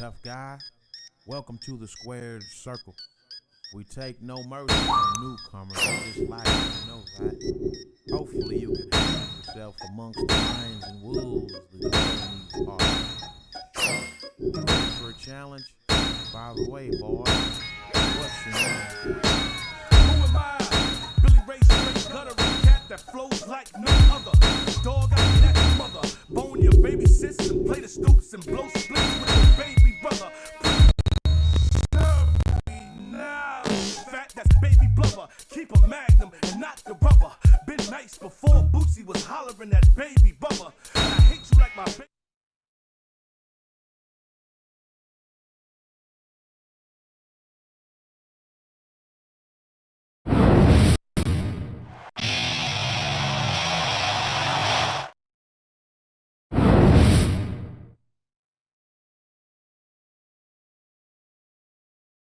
tough guy. Welcome to the squared circle. We take no mercy on newcomers, we just like to know that. Hopefully you can find yourself amongst the lions and wolves that dwell in these parts. Ready for a challenge? By the way, boy, what's your name? Who am I? Billy Ray straight gutter, a cat that flows like no other. Dog out that mother, bone your baby sis and play the stoops and blow splits with your baby brother. Now, fat that's baby blubber, keep a magnum and not the rubber. Been nice before Bootsy was hollering that baby bubba, and I hate you like my baby.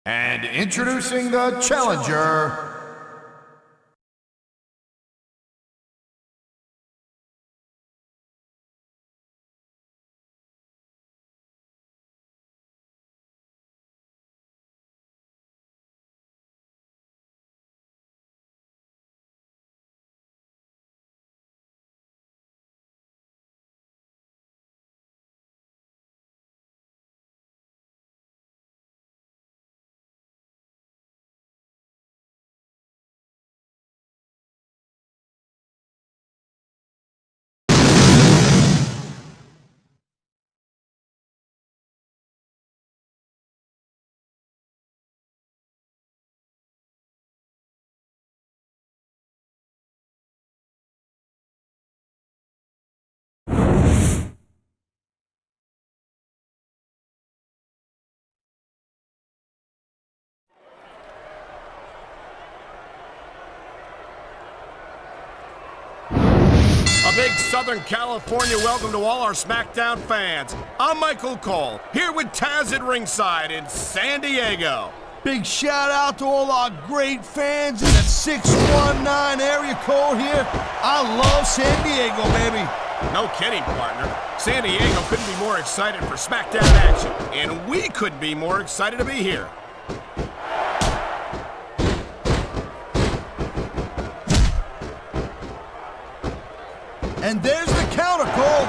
And introducing the challenger. Big Southern California welcome to all our Smackdown fans. I'm Michael Cole, here with Taz at ringside in San Diego. Big shout out to all our great fans in the 619 area code here. I love San Diego, baby. No kidding, partner. San Diego couldn't be more excited for Smackdown action, and we couldn't be more excited to be here. And there's the counter, Cole.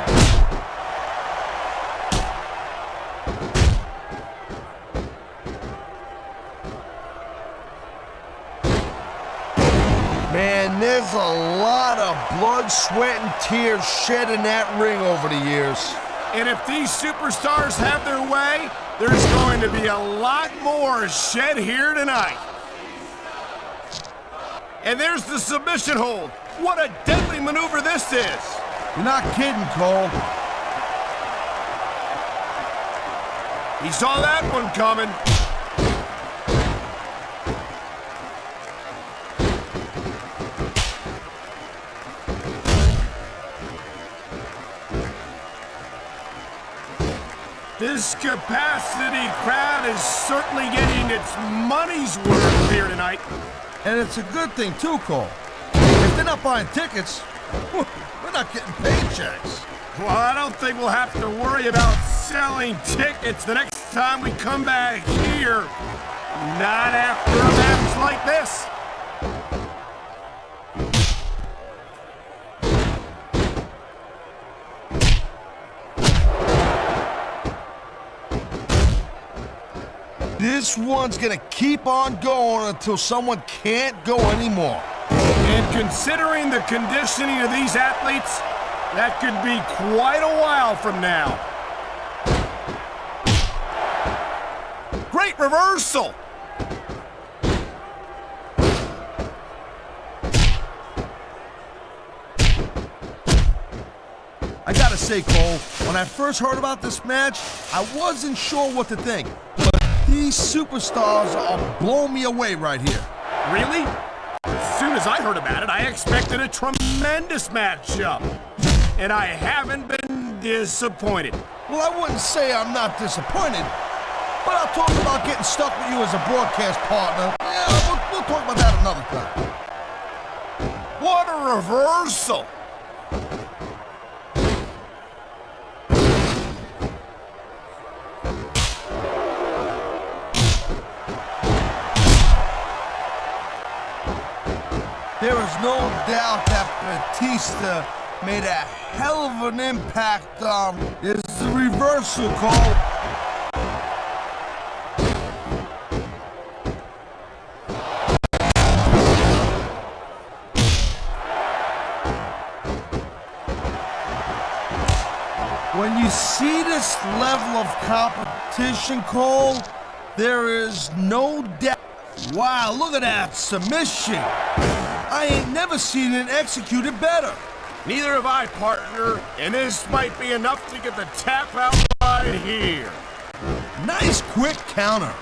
Man, there's a lot of blood, sweat, and tears shed in that ring over the years. And if these superstars have their way, there's going to be a lot more shed here tonight. And there's the submission hold. What a deadly maneuver this is! You're not kidding, Cole. He saw that one coming. This capacity crowd is certainly getting its money's worth here tonight. And it's a good thing, too, Cole. If they're not buying tickets, we're not getting paychecks. Well, I don't think we'll have to worry about selling tickets the next time we come back here. Not after a match like this. This one's gonna keep on going until someone can't go anymore. And considering the conditioning of these athletes, that could be quite a while from now. Great reversal! I gotta say, Cole, when I first heard about this match, I wasn't sure what to think. But these superstars are blowing me away right here. Really? As soon as I heard about it, I expected a tremendous matchup. And I haven't been disappointed. Well, I wouldn't say I'm not disappointed, but I'll talk about getting stuck with you as a broadcast partner. Yeah, we'll talk about that another time. What a reversal! There is no doubt that Batista made a hell of an impact on his reversal, Cole. When you see this level of competition, Cole, there is no doubt. Wow, look at that submission. I ain't never seen it executed better. Neither have I, partner, and this might be enough to get the tap out right here. Nice quick counter.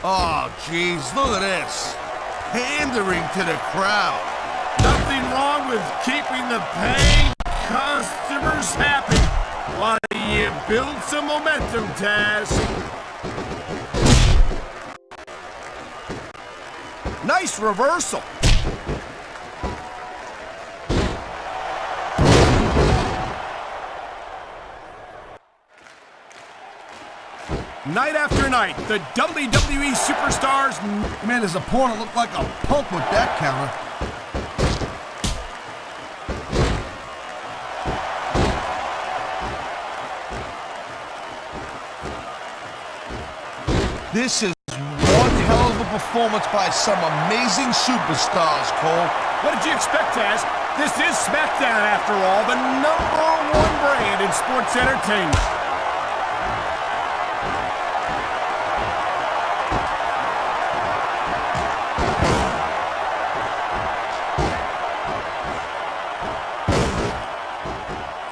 Oh, jeez, look at this. Pandering to the crowd. Nothing wrong with keeping the paying customers happy while you build some momentum, Taz. Nice reversal. Night after night, the WWE superstars... Man, his opponent looked like a punk with that counter. This is one hell of a performance by some amazing superstars, Cole. What did you expect, Taz? This is Smackdown, after all, the #1 brand in sports entertainment.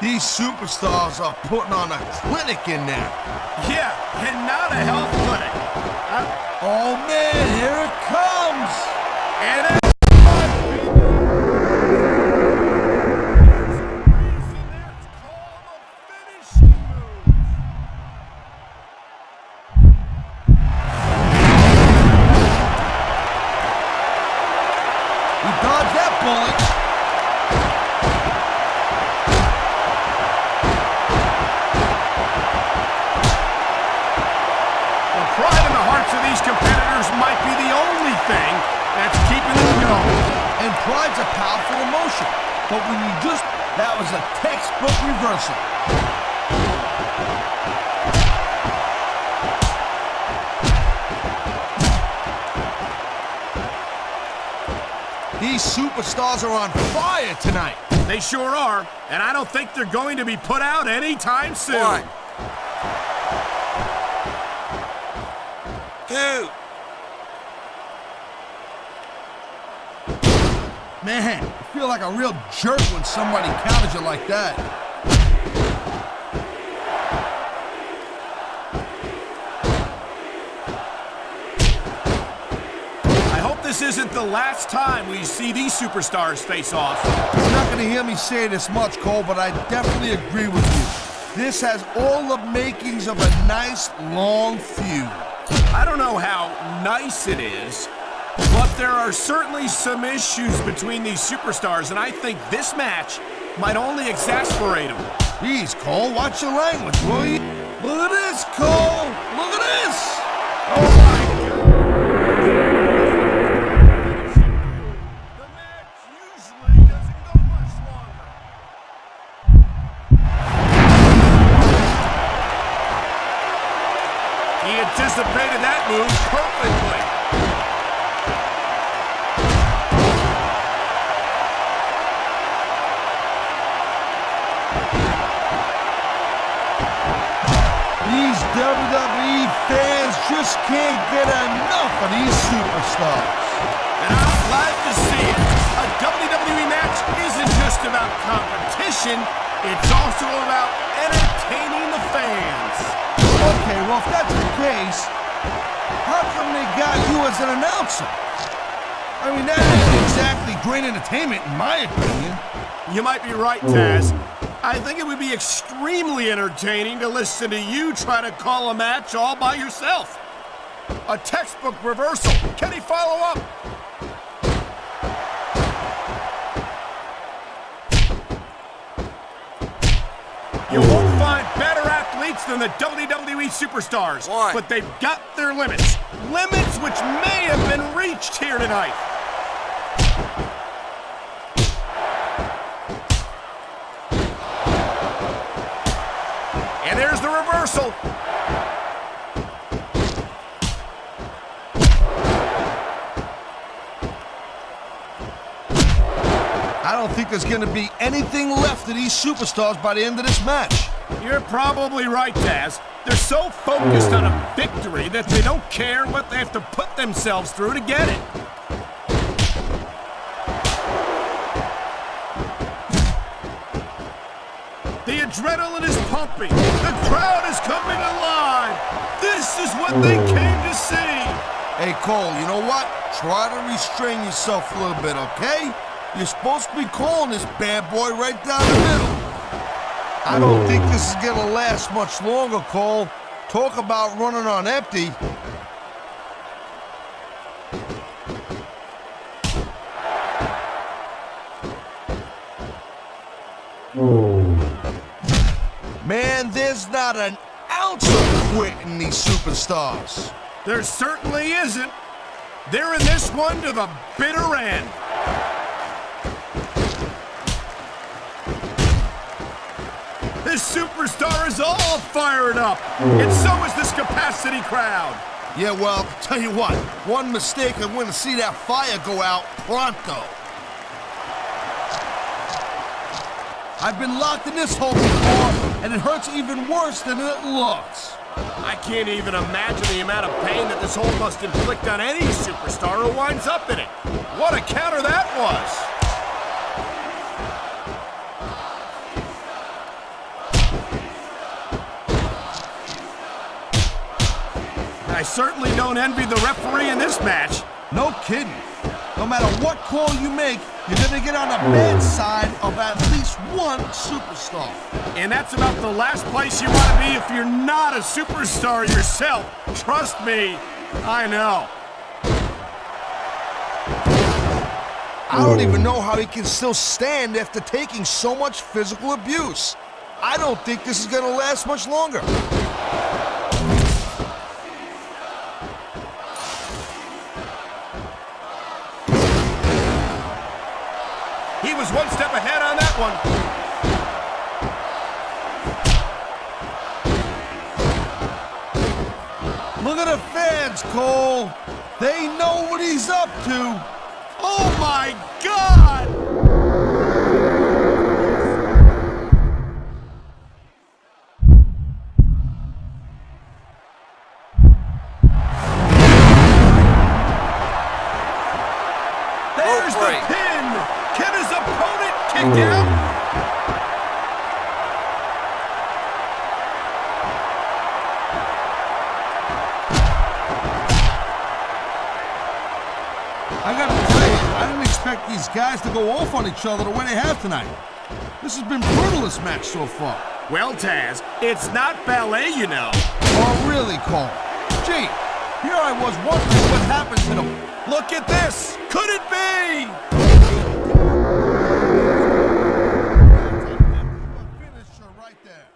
These superstars are putting on a clinic in there. Yeah, and not a health clinic. Oh man, here it comes! And it's... He dodged that bullet. These competitors might be the only thing that's keeping them going. And pride's a powerful emotion, but when you just... That was a textbook reversal. These superstars are on fire tonight. They sure are, and I don't think they're going to be put out anytime soon. 1, 2. Man, you feel like a real jerk when somebody counters you like that. I hope this isn't the last time we see these superstars face off. You're not going to hear me say this much, Cole, but I definitely agree with you. This has all the makings of a nice, long feud. I don't know how nice it is, but there are certainly some issues between these superstars, and I think this match might only exasperate them. Jeez, Cole, watch your language, will you? Look at this, Cole! Look at this! Oh my God! The match usually doesn't go much longer. He anticipated that move perfectly. These WWE fans just can't get enough of these superstars. And I'm glad to see it. A WWE match isn't just about competition, it's also about entertaining the fans. Okay, well, if that's the case, how come they got you as an announcer? I mean, that ain't exactly great entertainment, in my opinion. You might be right, Taz. I think it would be extremely entertaining to listen to you try to call a match all by yourself. A textbook reversal. Can he follow up? You won't find better athletes athletes than the WWE superstars, One. but they've got their limits. Limits which may have been reached here tonight. And there's the reversal. I don't think there's going to be anything left of these superstars by the end of this match. You're probably right, Taz. They're so focused on a victory that they don't care what they have to put themselves through to get it. The adrenaline is pumping. The crowd is coming alive. This is what they came to see. Hey, Cole, you know what? Try to restrain yourself a little bit, okay? You're supposed to be calling this bad boy right down the middle. I don't think this is gonna last much longer, Cole. Talk about running on empty. Man, there's not an ounce of quit in these superstars. There certainly isn't. They're in this one to the bitter end. This superstar is all fired up, and so is this capacity crowd. Yeah, well, tell you what, one mistake and we're gonna see that fire go out pronto. I've been locked in this hole before, and it hurts even worse than it looks. I can't even imagine the amount of pain that this hole must inflict on any superstar who winds up in it. What a counter that was! I certainly don't envy the referee in this match. No kidding. No matter what call you make, you're gonna get on the bad side of at least one superstar. And that's about the last place you want to be if you're not a superstar yourself. Trust me, I know. I don't even know how he can still stand after taking so much physical abuse. I don't think this is gonna last much longer. He was one step ahead on that one. Look at the fans, Cole. They know what he's up to. Oh my God! There's the pin! Can his opponent kick out? I gotta tell you, I didn't expect these guys to go off on each other the way they have tonight. This has been brutal, this match so far. Well, Taz, it's not ballet, you know. Oh, really, Cole? Gee, here I was wondering what happened to them. Look at this! Could it be? Finisher right there.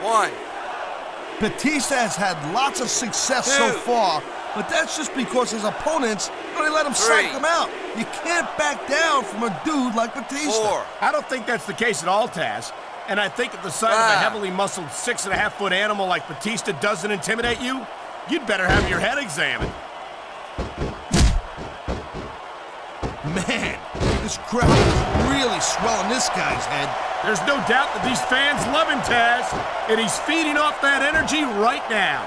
One. Batista has had lots of success so far, but that's just because his opponents really let him psych him out. You can't back down from a dude like Batista. 4. I don't think that's the case at all, Taz. And I think at the sight of a heavily muscled 6.5-foot animal like Batista doesn't intimidate you, you'd better have your head examined. Man, this crowd is really swelling this guy's head. There's no doubt that these fans love him, Taz, and he's feeding off that energy right now.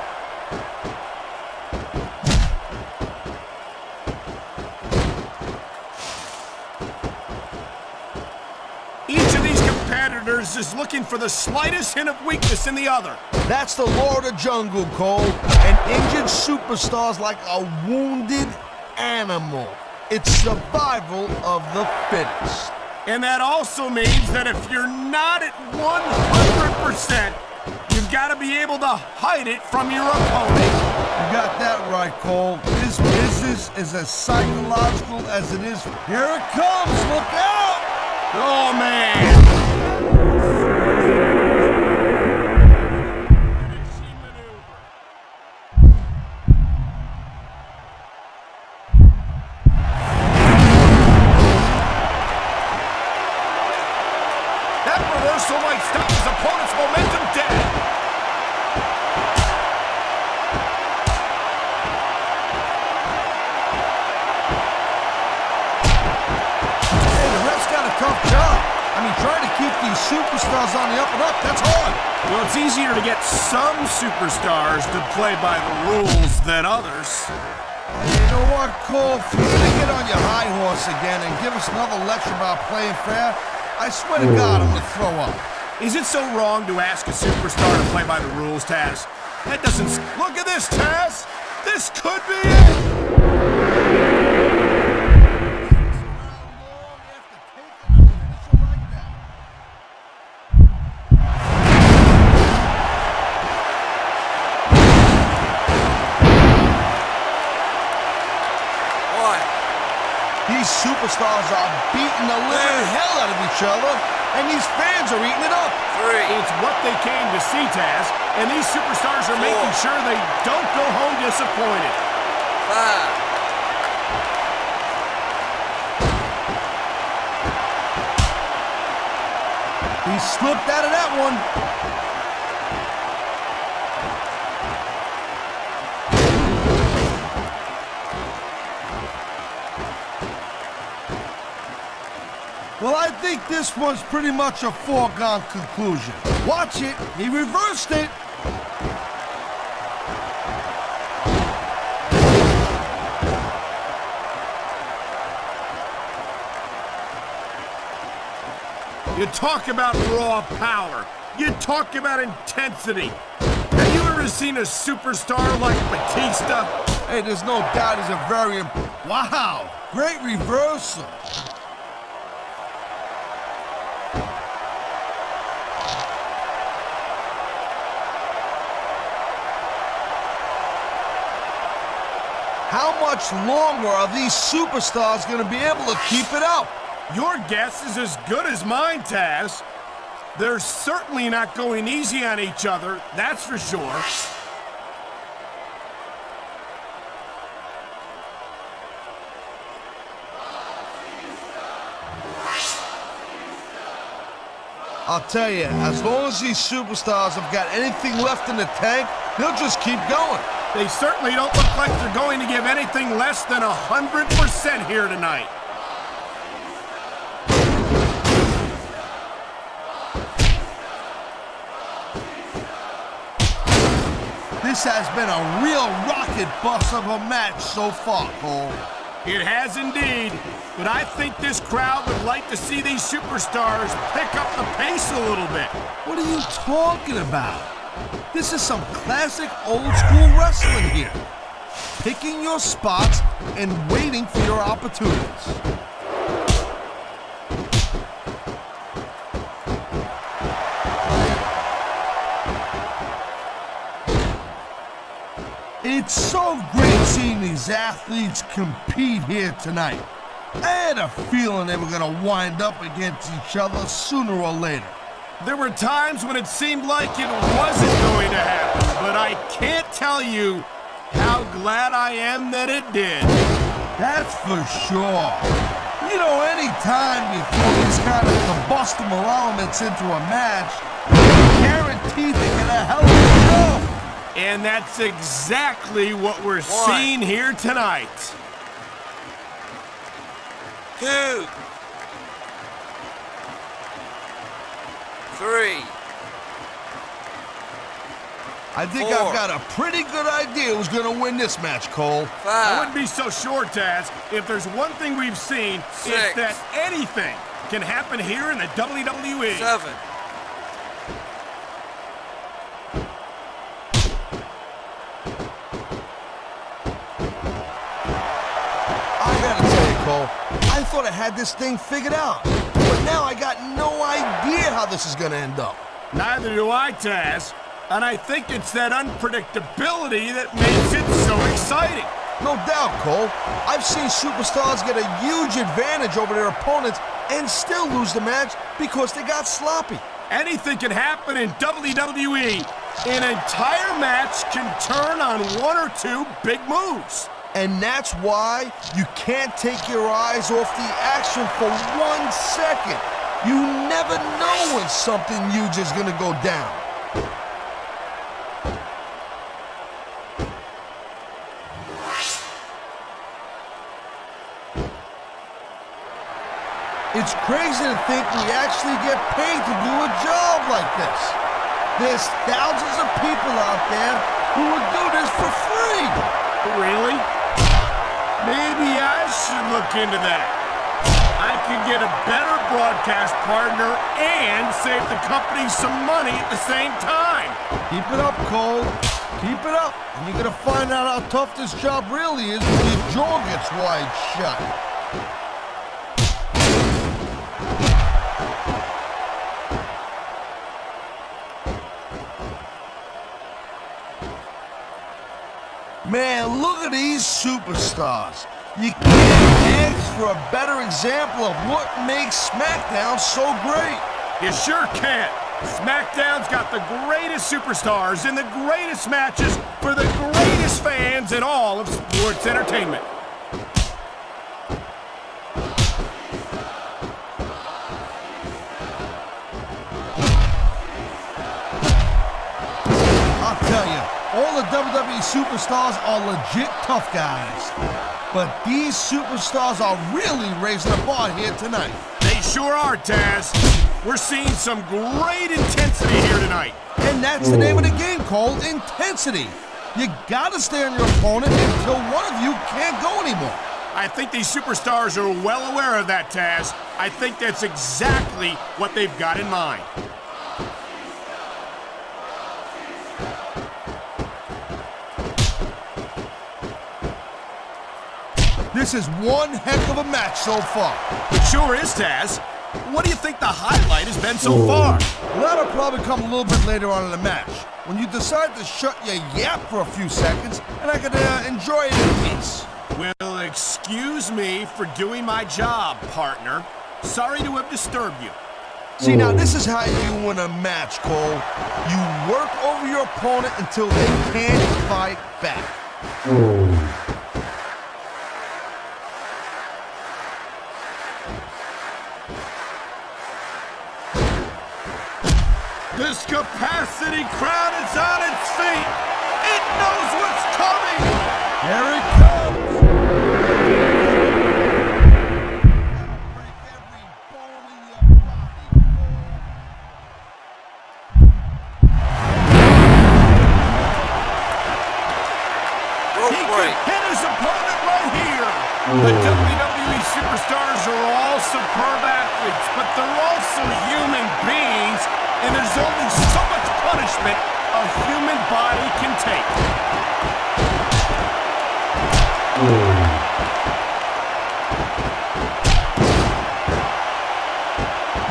Each of these competitors is looking for the slightest hint of weakness in the other. That's the law of the jungle, Cole. An injured superstar's like a wounded animal. It's survival of the fittest. And that also means that if you're not at 100%, you've got to be able to hide it from your opponent. You got that right, Cole. This business is as psychological as it is. Here it comes, look out! Oh, man. That reversal might stop his opponent's momentum dead. Hey, the ref's got a tough job. I mean, trying to keep these superstars on the up and up, that's hard. Well, it's easier to get some superstars to play by the rules than others. You know what, Cole? If you're gonna get on your high horse again and give us another lecture about playing fair, I swear to God, I'm gonna throw up. Is it so wrong to ask a superstar to play by the rules, Taz? That doesn't... Look at this, Taz! This could be it! These superstars are beating the living hell out of each other, and these fans are eating it up. It's what they came to see, Taz, and these superstars are making sure they don't go home disappointed. He slipped out of that one. Well, I think this was pretty much a foregone conclusion. Watch it. He reversed it. You talk about raw power. You talk about intensity. Have you ever seen a superstar like Batista? Hey, there's no doubt he's a very... Wow! Great reversal. How much longer are these superstars going to be able to keep it up? Your guess is as good as mine, Taz. They're certainly not going easy on each other, that's for sure. I'll tell you, as long as these superstars have got anything left in the tank, they'll just keep going. They certainly don't look like they're going to give anything less than 100% here tonight. This has been a real rocket bus of a match so far, Cole. It has indeed, but I think this crowd would like to see these superstars pick up the pace a little bit. What are you talking about? This is some classic old-school wrestling here. Picking your spots and waiting for your opportunities. It's so great seeing these athletes compete here tonight. I had a feeling they were going to wind up against each other sooner or later. There were times when it seemed like it wasn't going to happen, but I can't tell you how glad I am that it did. That's for sure. You know, anytime you throw these kind of combustible elements into a match, you're guaranteed to get a hell of a show. And that's exactly what we're seeing here tonight. 2, 3. I think 4. I've got a pretty good idea who's going to win this match, Cole. 5. I wouldn't be so sure, Taz. If there's one thing we've seen, 6. it's that anything can happen here in the WWE. 7. I gotta tell you, Cole, I thought I had this thing figured out. But now I got no idea how this is going to end up. Neither do I, Taz. And I think it's that unpredictability that makes it so exciting. No doubt, Cole. I've seen superstars get a huge advantage over their opponents and still lose the match because they got sloppy. Anything can happen in WWE. An entire match can turn on one or two big moves. And that's why you can't take your eyes off the action for 1 second. You never know when something huge is gonna go down. It's crazy to think we actually get paid to do a job like this. There's thousands of people out there who would do this for free. Really? Maybe I should look into that. I could get a better broadcast partner and save the company some money at the same time. Keep it up, Cole. Keep it up. And you're gonna find out how tough this job really is when your jaw gets wide shut. Man, look at these superstars. You can't ask for a better example of what makes Smackdown so great. You sure can't. Smackdown's got the greatest superstars in the greatest matches for the greatest fans in all of sports entertainment. I'll tell you, all the WWE superstars are legit tough guys. But these superstars are really raising the bar here tonight. They sure are, Taz. We're seeing some great intensity here tonight. And that's the name of the game, Cole, intensity. You gotta stay on your opponent until one of you can't go anymore. I think these superstars are well aware of that, Taz. I think that's exactly what they've got in mind. This is one heck of a match so far. It sure is, Taz. What do you think the highlight has been so far? Well, that'll probably come a little bit later on in the match, when you decide to shut your yap for a few seconds, and I can enjoy it in peace. Well, excuse me for doing my job, partner. Sorry to have disturbed you. See, now this is how you win a match, Cole. You work over your opponent until they can't fight back. This capacity crowd is on its feet. It knows what's coming. Here it comes. Break every bone in your body, Cole. He could hit his opponent right here. The WWE superstars are all superb athletes, but they're also human beings. And there's only so much punishment a human body can take.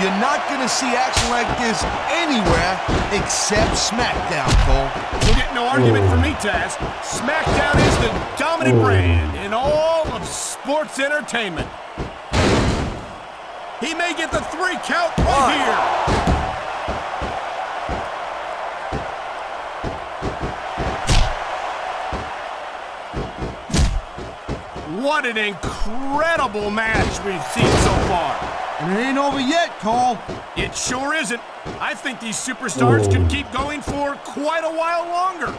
You're not gonna see action like this anywhere except Smackdown, Cole. You'll get no argument from me, Taz. Smackdown is the dominant brand in all of sports entertainment. He may get the 3 count right here. What an incredible match we've seen so far. And it ain't over yet, Cole. It sure isn't. I think these superstars can keep going for quite a while longer.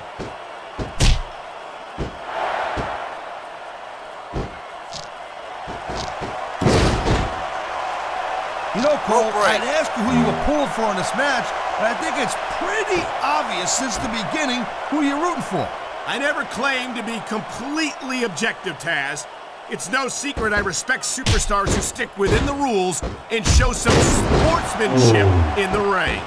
You know, Cole, I'd ask you who you were pulling for in this match, but I think it's pretty obvious since the beginning who you're rooting for. I never claimed to be completely objective, Taz. It's no secret I respect superstars who stick within the rules and show some sportsmanship in the ring.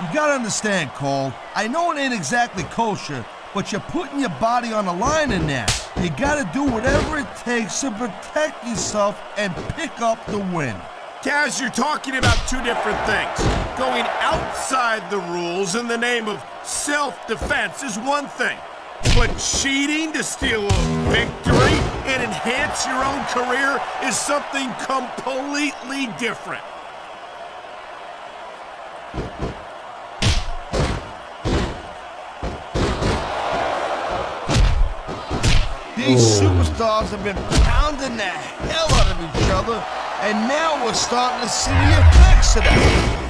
You gotta understand, Cole, I know it ain't exactly kosher, but you're putting your body on the line in there. You gotta do whatever it takes to protect yourself and pick up the win. Kaz, you're talking about two different things. Going outside the rules in the name of self-defense is one thing. But cheating to steal a victory and enhance your own career is something completely different. These superstars have been pounding the hell out of each other, and now we're starting to see the effects of that.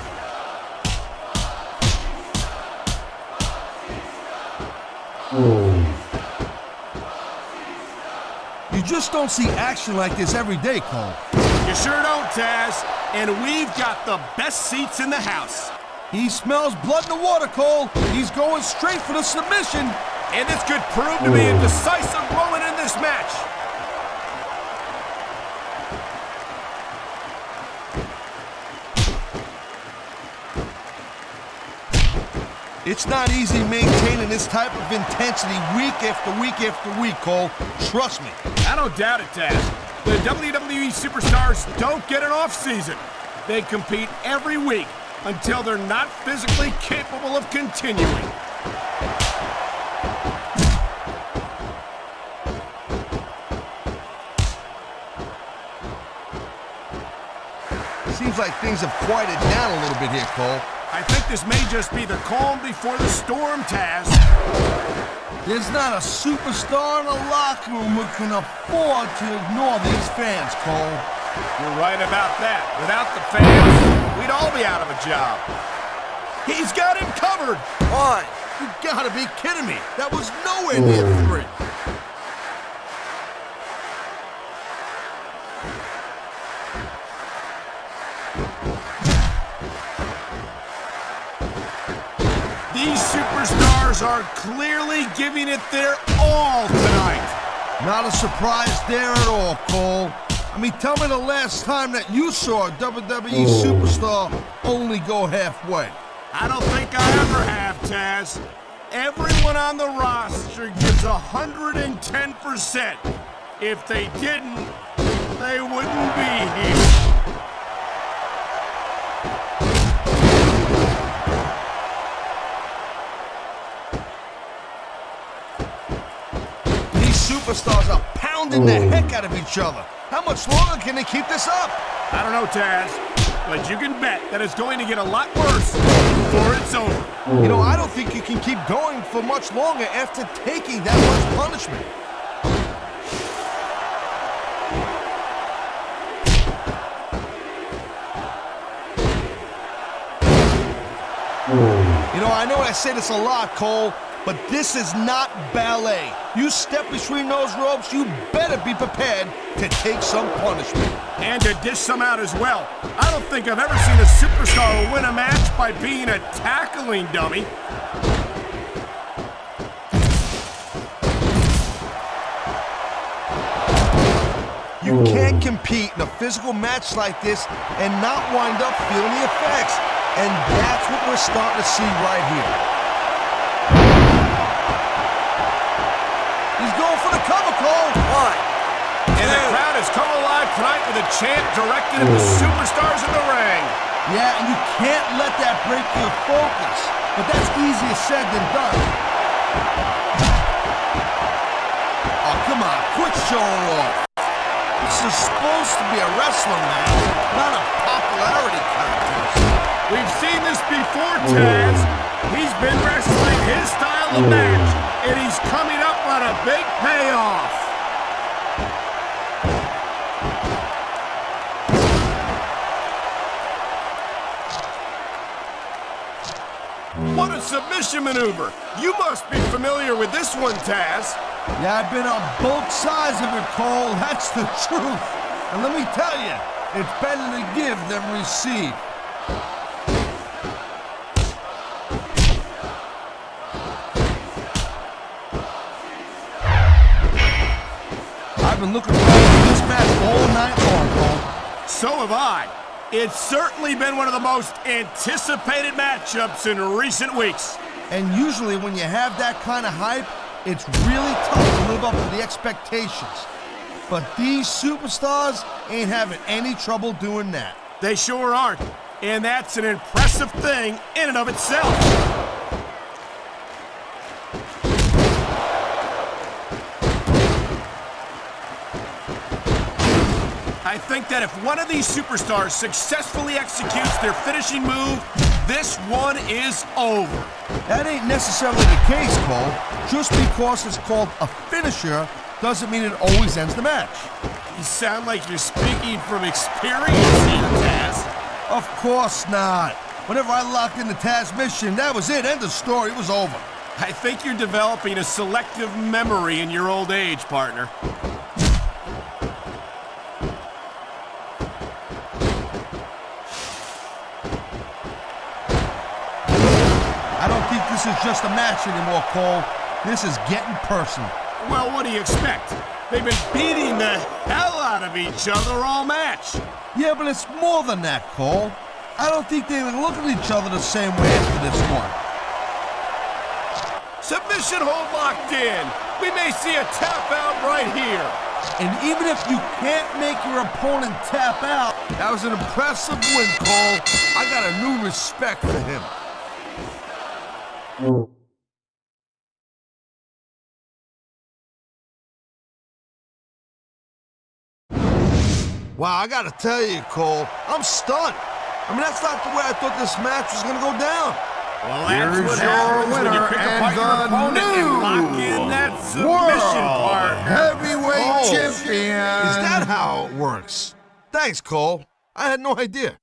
You just don't see action like this every day, Cole. You sure don't, Taz. And we've got the best seats in the house. He smells blood in the water, Cole. He's going straight for the submission. And this could prove to be a decisive moment in this match. It's not easy maintaining this type of intensity week after week after week, Cole. Trust me. I don't doubt it, Taz. The WWE superstars don't get an off-season. They compete every week until they're not physically capable of continuing. Seems like things have quieted down a little bit here, Cole. I think this may just be the calm before the storm, Taz. There's not a superstar in the locker room who can afford to ignore these fans, Cole. You're right about that. Without the fans, we'd all be out of a job. He's got him covered. Why? You gotta be kidding me. That was nowhere near 3. These superstars are clearly giving it their all tonight. Not a surprise there at all, Cole. I mean, tell me the last time that you saw a WWE superstar only go halfway. I don't think I ever have, Taz. Everyone on the roster gives 110%. If they didn't, they wouldn't be here. Superstars are pounding the heck out of each other. How much longer can they keep this up? I don't know, Taz, but you can bet that it's going to get a lot worse before it's over. You know, I don't think you can keep going for much longer after taking that much punishment. You know, I know I say this a lot, Cole, but this is not ballet. You step between those ropes, you better be prepared to take some punishment. And to dish some out as well. I don't think I've ever seen a superstar win a match by being a tackling dummy. You can't compete in a physical match like this and not wind up feeling the effects. And that's what we're starting to see right here. He's going for the cover, Cole. 1, 2. And the crowd has come alive tonight with a chant directed at the superstars in the ring. Yeah, and you can't let that break your focus. But that's easier said than done. Oh, come on, quit showing off. This is supposed to be a wrestling match, not a popularity contest. We've seen this before, Taz. He's been wrestling his style of match, and he's coming up on a big payoff. What a submission maneuver. You must be familiar with this one, Taz. Yeah, I've been on both sides of it, Cole. That's the truth. And let me tell you, it's better to give than receive. I've been looking forward to this match all night long, Cole. So have I. It's certainly been one of the most anticipated matchups in recent weeks. And usually when you have that kind of hype, it's really tough to live up to the expectations. But these superstars ain't having any trouble doing that. They sure aren't. And that's an impressive thing in and of itself. I think that if one of these superstars successfully executes their finishing move, this one is over. That ain't necessarily the case, Cole. Just because it's called a finisher doesn't mean it always ends the match. You sound like you're speaking from experience here, Taz. Of course not. Whenever I locked in the Taz mission, that was it. End of story. It was over. I think you're developing a selective memory in your old age, partner. I don't think this is just a match anymore, Cole. This is getting personal. Well, what do you expect? They've been beating the hell out of each other all match. Yeah, but it's more than that, Cole. I don't think they look at each other the same way after this one. Submission hold locked in. We may see a tap out right here. And even if you can't make your opponent tap out, that was an impressive win, Cole. I got a new respect for him. Wow, I gotta tell you, Cole, I'm stunned. I mean, that's not the way I thought this match was gonna go down. Well, Here's that's what your happens when you winner pick and apart your the opponent and lock in that submission part. Heavyweight Oh, champion. Is that how it works? Thanks, Cole. I had no idea.